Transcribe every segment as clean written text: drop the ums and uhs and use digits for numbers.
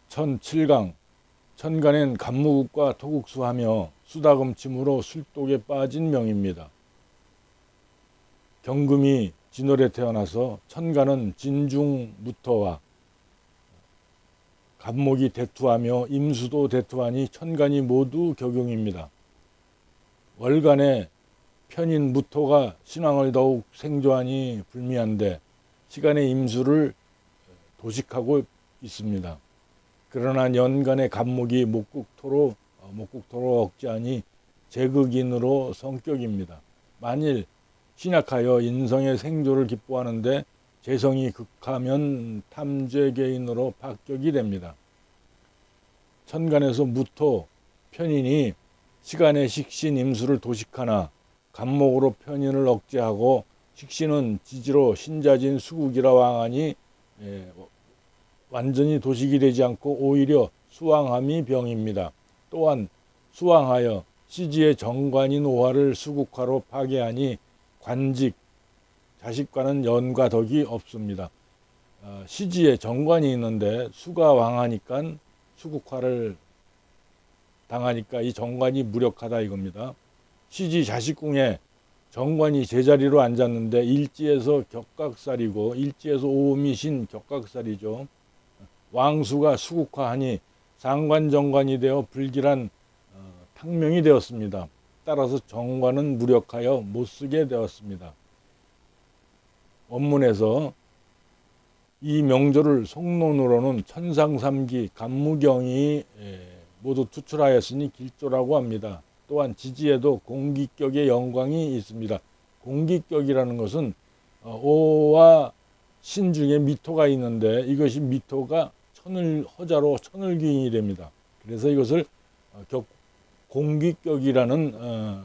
천칠강 천간엔 간무국과 토국수하며 수다금침으로 술독에 빠진 명입니다. 경금이 진월에 태어나서 천간은 진중무토와 간목이 대투하며 임수도 대투하니 천간이 모두 격용입니다. 월간에 편인 무토가 신왕을 더욱 생조하니 불미한데 시간의 임수를 도식하고 있습니다. 그러나 연간의 간목이 목국토로 억제하니 제극인으로 성격입니다. 만일 신약하여 인성의 생조를 기뻐하는데 재성이 극하면 탐재개인으로 합격이 됩니다. 천간에서 무토 편인이 시간의 식신 임수를 도식하나 간목으로 편인을 억제하고 식신은 지지로 신자진 수국이라 왕하니 완전히 도식이 되지 않고 오히려 수왕함이 병입니다. 또한 수왕하여 시지의 정관인 오화를 수국화로 파괴하니 관직, 자식과는 연과 덕이 없습니다. 시지에 정관이 있는데 수가 왕하니까 수국화를 당하니까 이 정관이 무력하다 이겁니다. 시지 자식궁에 정관이 제자리로 앉았는데 일지에서 격각살이고 일지에서 오음이 신 격각살이죠. 왕수가 수국화하니 상관정관이 되어 불길한 탕명이 되었습니다. 따라서 정관은 무력하여 못쓰게 되었습니다. 원문에서 이 명조를 속론으로는 천상삼기 간무경이 모두 투출하였으니 길조라고 합니다. 또한 지지에도 공기격의 영광이 있습니다. 공기격이라는 것은 오와 신 중에 미토가 있는데 이것이 미토가 허자로 천을귀인이 됩니다. 그래서 이것을 공기격이라는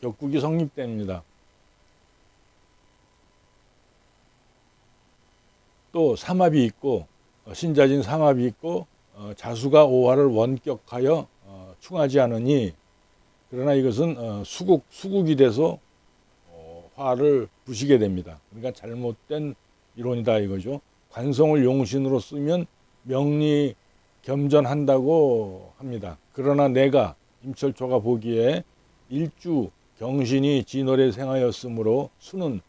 격국이 성립됩니다. 또 삼합이 있고 신자진 삼합이 있고 자수가 오화를 원격하여 충하지 않으니 그러나 이것은 수국이 돼서 화를 부시게 됩니다. 그러니까 잘못된 이론이다 이거죠. 관성을 용신으로 쓰면 명리 겸전한다고 합니다. 그러나 내가 임철초가 보기에 일주 경신이 진월에 생하였으므로 수는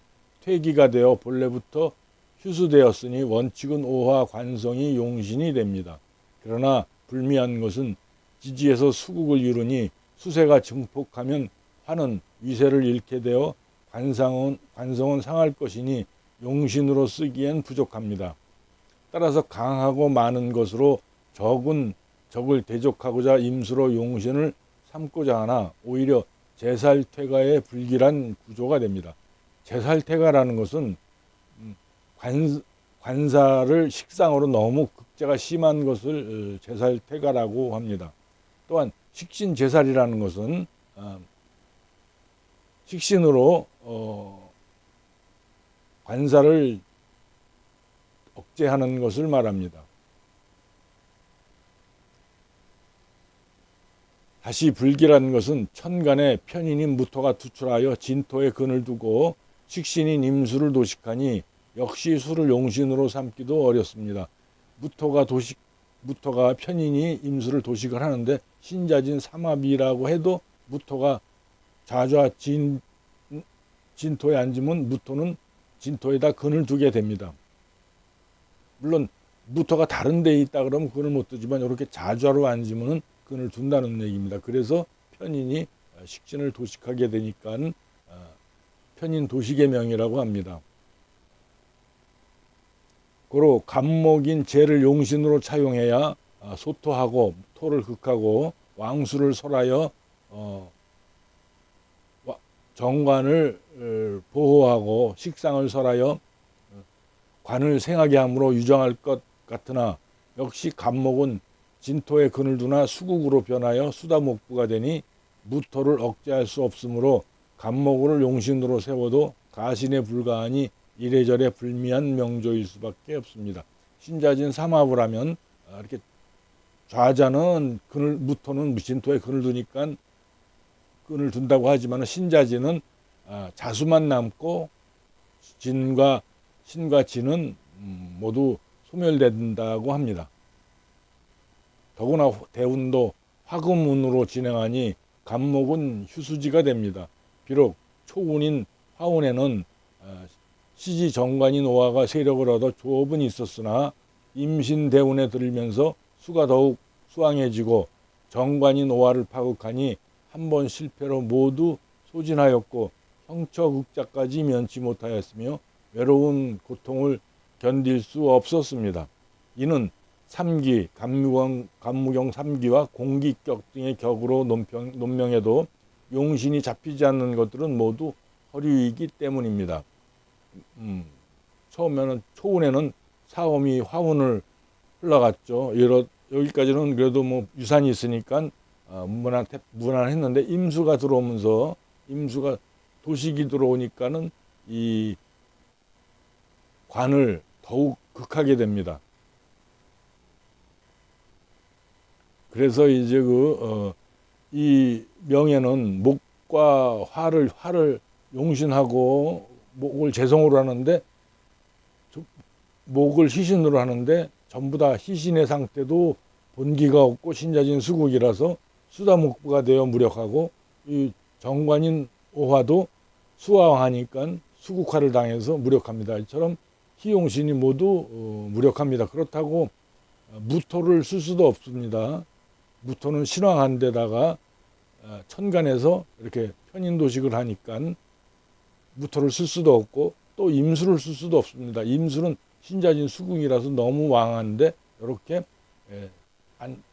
퇴기가 되어 본래부터 휴수되었으니 원칙은 오화 관성이 용신이 됩니다. 그러나 불미한 것은 지지에서 수국을 이루니 수세가 증폭하면 화는 위세를 잃게 되어 관성은 상할 것이니 용신으로 쓰기엔 부족합니다. 따라서 강하고 많은 것으로 적을 대적하고자 임수로 용신을 삼고자 하나 오히려 제살퇴가의 불길한 구조가 됩니다. 제살퇴가라는 것은 관사를 식상으로 너무 극제가 심한 것을 제살퇴가라고 합니다. 또한 식신제살이라는 것은 식신으로 관사를 억제하는 것을 말합니다. 다시 불기라는 것은 천간에 편인인 무토가 투출하여 진토에 근을 두고 식신인 임수를 도식하니 역시 수를 용신으로 삼기도 어렵습니다. 무토가 편인이 임수를 도식을 하는데 신자진 삼합이라고 해도 무토가 좌좌 진토에 앉으면 무토는 진토에다 근을 두게 됩니다. 물론 무토가 다른 데에 있다 그러면 근을 못 두지만 이렇게 좌좌로 앉으면 근을 둔다는 얘기입니다. 그래서 편인이 식신을 도식하게 되니까 편인 도식의 명이라고 합니다. 고로 간목인 재를 용신으로 차용해야 소토하고 토를 극하고 왕수를 설하여 정관을 보호하고 식상을 설하여 관을 생하게 함으로 유정할 것 같으나 역시 간목은 진토에 근을 두나 수국으로 변하여 수다목부가 되니 무토를 억제할 수 없으므로 간목을 용신으로 세워도 가신에 불과하니 이래저래 불미한 명조일 수밖에 없습니다. 신자진 삼합을 하면 이렇게 좌자는 무토는 진토에 근을 두니까 근을 둔다고 하지만 신자진은 자수만 남고 신과 진은 모두 소멸된다고 합니다. 더구나 대운도 화금운으로 진행하니 간목은 휴수지가 됩니다. 비록 초운인 화운에는 시지 정관인 오화가 세력을 얻어 조업은 있었으나 임신 대운에 들면서 수가 더욱 수왕해지고 정관인 오화를 파극하니 한 번 실패로 모두 소진하였고 형처극자까지 면치 못하였으며 외로운 고통을 견딜 수 없었습니다. 이는 삼기, 간무경 3기와 공기격 등의 격으로 논명해도 용신이 잡히지 않는 것들은 모두 허류이기 때문입니다. 처음에는 초운에는 사엄이 화운을 흘러갔죠. 여기까지는 그래도 뭐 유산이 있으니까 무난했는데 임수가 들어오면서 임수가 도식이 들어오니까는 이 관을 더욱 극하게 됩니다. 그래서 이제 이 명예는 목과 화를 용신하고 목을 재성으로 하는데 목을 희신으로 하는데 전부 다 희신의 상태도 본기가 없고 신자진 수국이라서 수다목부가 되어 무력하고 이 정관인 오화도 수화하니까 수국화를 당해서 무력합니다. 이처럼 희용신이 모두 무력합니다. 그렇다고 무토를 쓸 수도 없습니다. 무토는 신왕한 데다가 천간에서 이렇게 편인도식을 하니까 무토를 쓸 수도 없고 또 임수를 쓸 수도 없습니다. 임수는 신자진 수국이라서 너무 왕한데 이렇게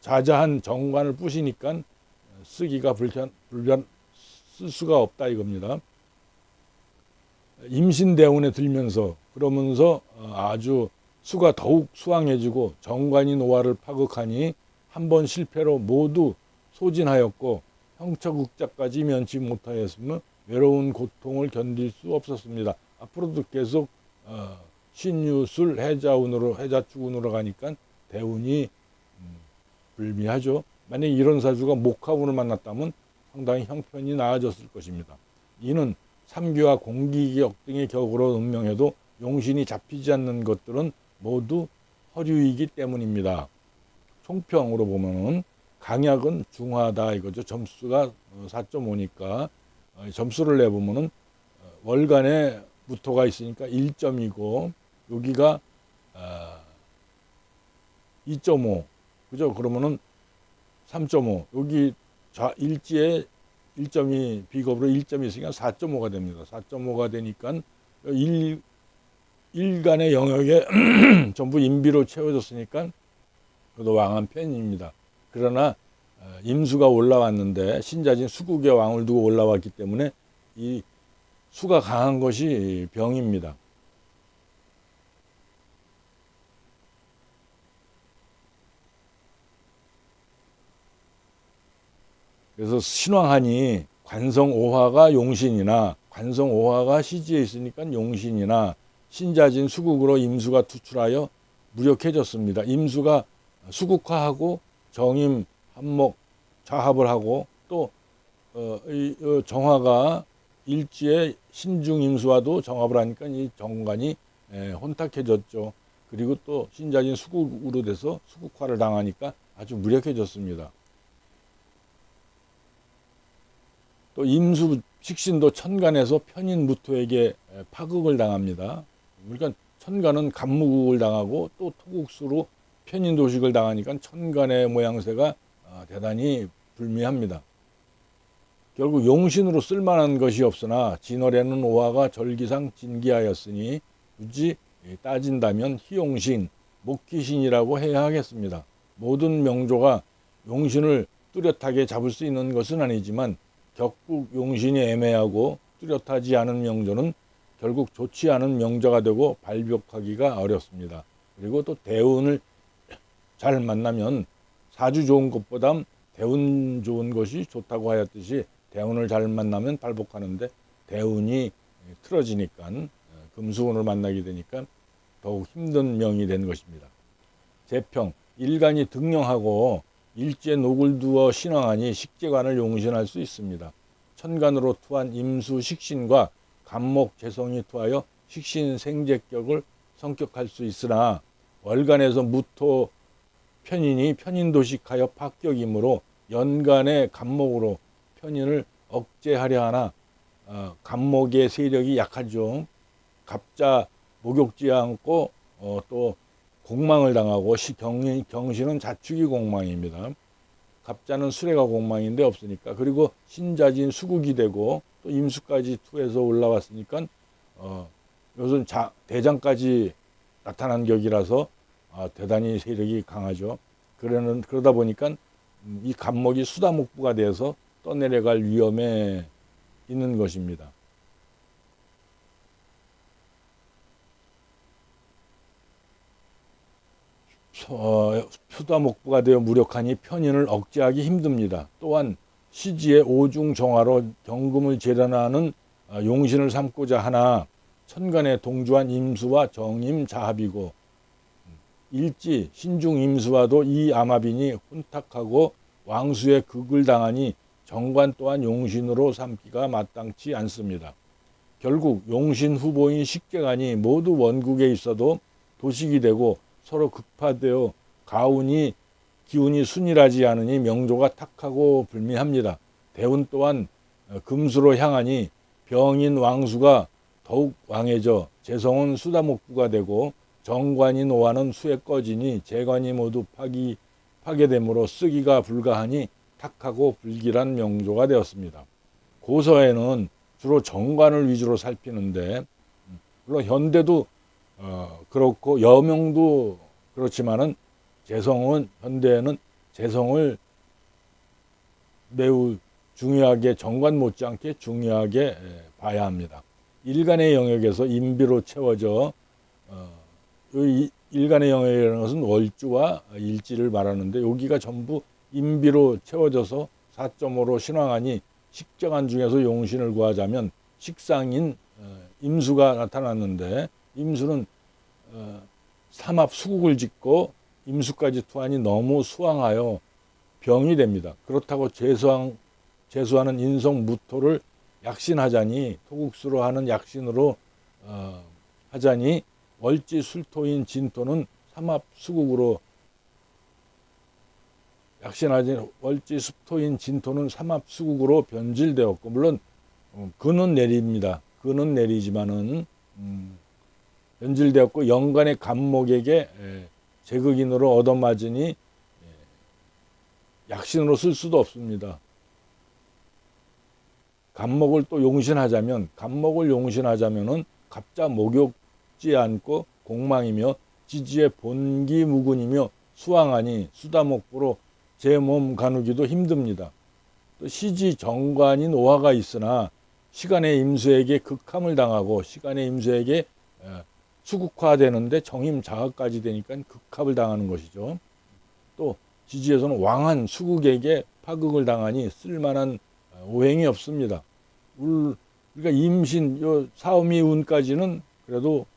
자자한 정관을 부시니까 쓰기가 쓸 수가 없다 이겁니다. 임신대운에 들면서 그러면서 아주 수가 더욱 수왕해지고 정관인 오화를 파극하니 한 번 실패로 모두 소진하였고 형처극자까지 면치 못하였으며 외로운 고통을 견딜 수 없었습니다. 앞으로도 계속 신유술 해자축운으로 가니까 대운이 불미하죠. 만약에 이런 사주가 목화운을 만났다면 상당히 형편이 나아졌을 것입니다. 이는 삼기와 공기격 등의 격으로 운명해도 용신이 잡히지 않는 것들은 모두 허류이기 때문입니다. 총평으로 보면은 강약은 중하다 이거죠. 점수가 4.5니까 점수를 내보면은 월간에 무토가 있으니까 1점이고 여기가 2.5 그죠? 그러면은 3.5 여기 일지에 1점이 비겁으로 1점이 있으니까 4.5가 됩니다. 4.5가 되니까 일간의 영역에 전부 인비로 채워졌으니까 그래도 왕한 편입니다. 그러나 임수가 올라왔는데 신자진 수국의 왕을 두고 올라왔기 때문에 이 수가 강한 것이 병입니다. 그래서 신왕하니 관성오화가 용신이나 관성오화가 시지에 있으니까 용신이나 신자진 수국으로 임수가 투출하여 무력해졌습니다. 임수가 수국화하고 정임 한목 자합을 하고 또 정화가 일지에 신중임수와도 정합을 하니까 이 정관이 혼탁해졌죠. 그리고 또 신자진 수국으로 돼서 수국화를 당하니까 아주 무력해졌습니다. 또 임수 식신도 천간에서 편인 무토에게 파극을 당합니다. 그러니까 천간은 간무국을 당하고 또 토국수로 편인 도식을 당하니까 천간의 모양새가 대단히 불미합니다. 결국 용신으로 쓸만한 것이 없으나 진월에는 오화가 절기상 진기하였으니 굳이 따진다면 희용신, 목희신이라고 해야 하겠습니다. 모든 명조가 용신을 뚜렷하게 잡을 수 있는 것은 아니지만 격국 용신이 애매하고 뚜렷하지 않은 명조는 결국 좋지 않은 명조가 되고 발벽하기가 어렵습니다. 그리고 또 대운을 잘 만나면 사주 좋은 것보다 대운 좋은 것이 좋다고 하였듯이 대운을 잘 만나면 발복하는데 대운이 틀어지니까 금수운을 만나게 되니까 더욱 힘든 명이 된 것입니다. 재평, 일간이 등령하고 일지에 녹을 두어 신왕하니 식재관을 용신할 수 있습니다. 천간으로 투한 임수 식신과 간목 재성이 투하여 식신 생재격을 성격할 수 있으나 월간에서 무토 편인이 편인도식하여 합격이므로 연간의 간목으로 편인을 억제하려 하나 간목의 세력이 약하죠. 갑자 목욕지 않고 또 공망을 당하고 경신은 자축이 공망입니다. 갑자는 수레가 공망인데 없으니까. 그리고 신자진 수국이 되고 또 임수까지 투해서 올라왔으니까 요즘 대장까지 나타난 격이라서 대단히 세력이 강하죠. 그러다 보니까 이 간목이 수다목부가 돼서 떠내려갈 위험에 있는 것입니다. 수다목부가 되어 무력하니 편인을 억제하기 힘듭니다. 또한 시지의 오중정화로 경금을 재련하는 용신을 삼고자 하나 천간에 동주한 임수와 정임자합이고 일지 신중임수와도 이 암합이니 혼탁하고 왕수의 극을 당하니 정관 또한 용신으로 삼기가 마땅치 않습니다. 결국 용신 후보인 식계간이 모두 원국에 있어도 도식이 되고 서로 극파되어 기운이 순일하지 않으니 명조가 탁하고 불미합니다. 대운 또한 금수로 향하니 병인 왕수가 더욱 왕해져 재성은 수다목부가 되고 정관인 오화는 수에 꺼지니 재관이 모두 파괴되므로 쓰기가 불가하니 탁하고 불길한 명조가 되었습니다. 고서에는 주로 정관을 위주로 살피는데 물론 현대도 그렇고 여명도 그렇지만은 현대에는 재성을 매우 중요하게 정관 못지않게 중요하게 봐야 합니다. 일간의 영역에서 임비로 채워져 일간의 영역이라는 것은 월주와 일지를 말하는데 여기가 전부 임비로 채워져서 4.5로 신왕하니 식정한 중에서 용신을 구하자면 식상인 임수가 나타났는데 임수는 삼합 수국을 짓고 임수까지 투하니 너무 수왕하여 병이 됩니다. 그렇다고 재수하는 인성 무토를 약신하자니 토국수로 하는 약신으로 하자니 월지 술토인 진토는 삼합 수국으로 약신하지 월지 수토인 진토는 삼합 수국으로 변질되었고 물론 그는 내립니다. 그는 내리지만은 변질되었고 연간의 간목에게 제극인으로 얻어맞으니 약신으로 쓸 수도 없습니다. 간목을 또 용신하자면은 갑자 목욕지 않고 공망이며 지지의 본기무근이며 수왕하니 수다목부로 제 몸 가누기도 힘듭니다. 또 시지 정관인 오화가 있으나 시간의 임수에게 극함을 당하고 시간의 임수에게 수국화되는데 정임자합까지 되니까 극합을 당하는 것이죠. 또 지지에서는 왕한 수국에게 파극을 당하니 쓸만한 오행이 없습니다. 그러니까 임신 사오미 운까지는 그래도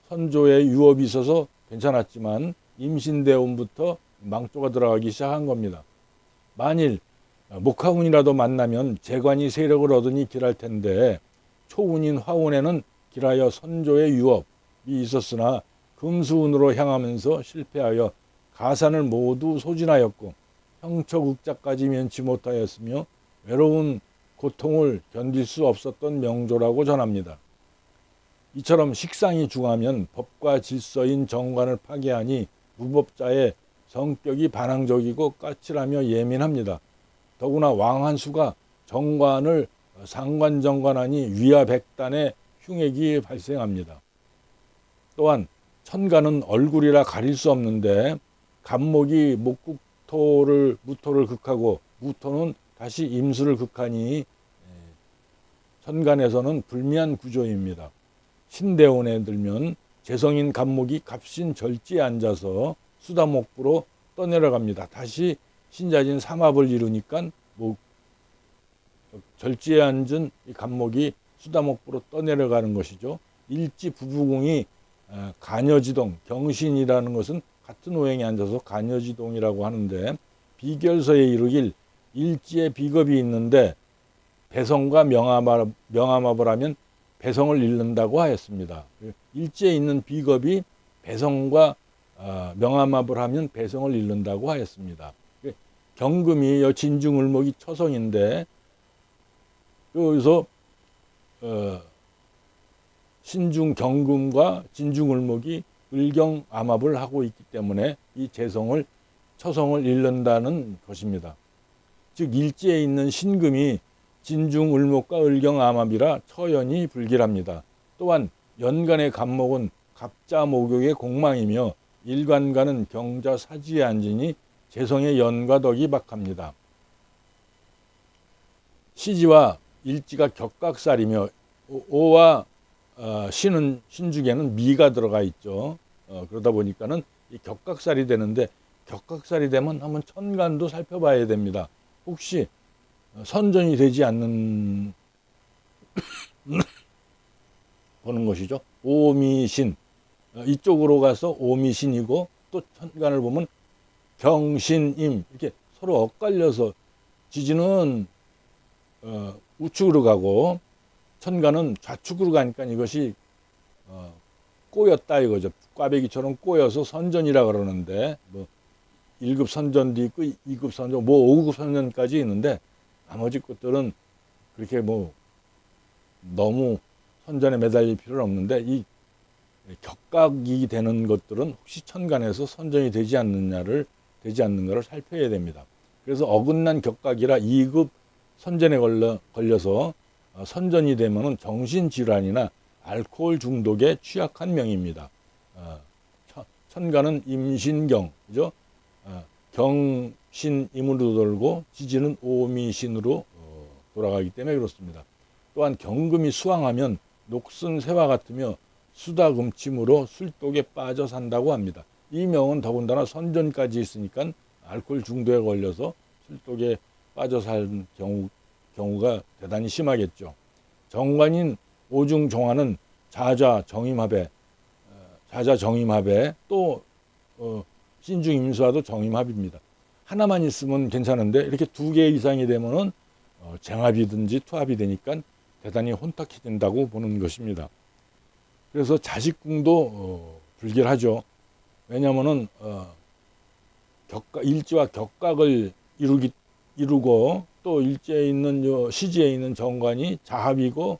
선조의 유업이 있어서 괜찮았지만 임신대운부터 망조가 들어가기 시작한 겁니다. 만일 목화운이라도 만나면 재관이 세력을 얻으니 길할 텐데 초운인 화운에는 길하여 선조의 유업이 있었으나 금수운으로 향하면서 실패하여 가산을 모두 소진하였고 형처극자까지 면치 못하였으며 외로운 고통을 견딜 수 없었던 명조라고 전합니다. 이처럼 식상이 중하면 법과 질서인 정관을 파괴하니 무법자의 성격이 반항적이고 까칠하며 예민합니다. 더구나 왕한수가 정관을 상관정관하니 위와 백단의 흉액이 발생합니다. 또한 천간은 얼굴이라 가릴 수 없는데 간목이 무토를 극하고 무토는 다시 임수를 극하니 천간에서는 불미한 구조입니다. 신대원에 들면 재성인 간목이 갑신 절지에 앉아서 수다목부로 떠내려갑니다. 다시 신자진 삼합을 이루니까 절지에 앉은 이 간목이 수다목부로 떠내려가는 것이죠. 일지 부부궁이 간여지동, 경신이라는 것은 같은 오행에 앉아서 간여지동이라고 하는데 비결서에 이르길 일지에 비겁이 있는데 배성과 명암합을 하면 배성을 잃는다고 하였습니다. 일지에 있는 비겁이 배성과 명암합을 하면 배성을 잃는다고 하였습니다. 경금이 진중을목이 처성인데 여기서 신중경금과 진중을목이 을경암합을 하고 있기 때문에 이 처성을 잃는다는 것입니다. 즉 일지에 있는 신금이 진중을목과 을경암합이라 처연이 불길합니다. 또한 연간의 갑목은 갑자목욕의 공망이며 일간간은 경자사지에 앉으니 재성의 연과 덕이 박합니다. 시지와 일지가 격각살이며 오와 신중에는 미가 들어가 있죠. 그러다 보니까는 이 격각살이 되는데 격각살이 되면 한번 천간도 살펴봐야 됩니다. 혹시 선전이 되지 않는 보는 것이죠. 오미신 이쪽으로 가서 오미신이고 또 천간을 보면 경신임 이렇게 서로 엇갈려서 지지는 우측으로 가고 천간은 좌측으로 가니까 이것이 꼬였다 이거죠. 꽈배기처럼 꼬여서 선전이라 그러는데 뭐 1급 선전도 있고 2급 선전, 뭐 5급 선전까지 있는데 나머지 것들은 그렇게 뭐 너무 선전에 매달릴 필요는 없는데 이 격각이 되는 것들은 혹시 천간에서 선전이 되지 않는가를 살펴야 됩니다. 그래서 어긋난 격각이라 2급 선전에 걸려서 선전이 되면은 정신질환이나 알코올 중독에 취약한 명입니다. 천간은 임신경, 그죠? 경신임으로 돌고 지지는 오미신으로 돌아가기 때문에 그렇습니다. 또한 경금이 수왕하면 녹슨 새와 같으며 수다금침으로 술독에 빠져 산다고 합니다. 이 명은 더군다나 선전까지 있으니까 알코올 중독에 걸려서 술독에 빠져 산 경우가 대단히 심하겠죠. 정관인 오중종화는 자자정임합에 또 신중임수와도 정임합입니다. 하나만 있으면 괜찮은데 이렇게 2개 이상이 되면은 쟁합이든지 투합이 되니까 대단히 혼탁해진다고 보는 것입니다. 그래서 자식궁도 불길하죠. 왜냐하면은 일지와 격각을 이루고 또 일지에 있는 시지에 있는 정관이 자합이고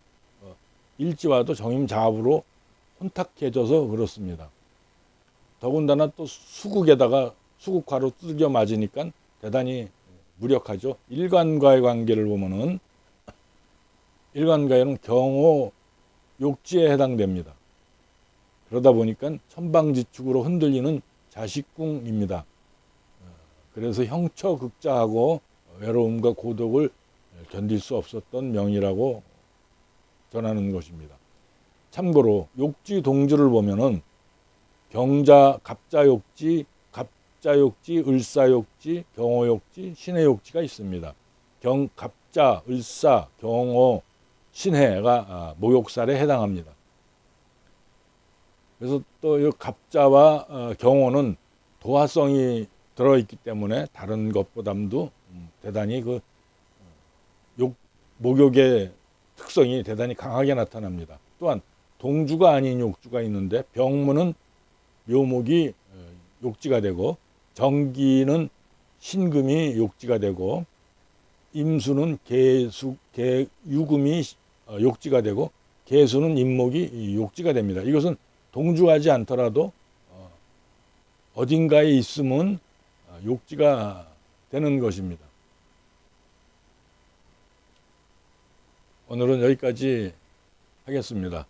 일지와도 정임자합으로 혼탁해져서 그렇습니다. 더군다나 또 수국에다가 수국화로 두들겨 맞으니까 대단히 무력하죠. 일간과의 관계를 보면은 일간과에는 경호 욕지에 해당됩니다. 그러다 보니까 천방지축으로 흔들리는 자식궁입니다. 그래서 형처극자하고 외로움과 고독을 견딜 수 없었던 명이라고 전하는 것입니다. 참고로 욕지 동주를 보면은 경자, 갑자욕지, 을사욕지, 경호욕지, 신해욕지가 있습니다. 갑자, 을사, 경호, 신해가 모욕살에 해당합니다. 그래서 또 이 갑자와 경호는 도화성이 들어있기 때문에 다른 것보다도 대단히 목욕의 특성이 대단히 강하게 나타납니다. 또한 동주가 아닌 욕주가 있는데 병무는 묘목이 욕지가 되고 정기는 신금이 욕지가 되고 임수는 유금이 욕지가 되고 계수는 임목이 욕지가 됩니다. 이것은 동주하지 않더라도 어딘가에 있으면 욕지가 되는 것입니다. 오늘은 여기까지 하겠습니다.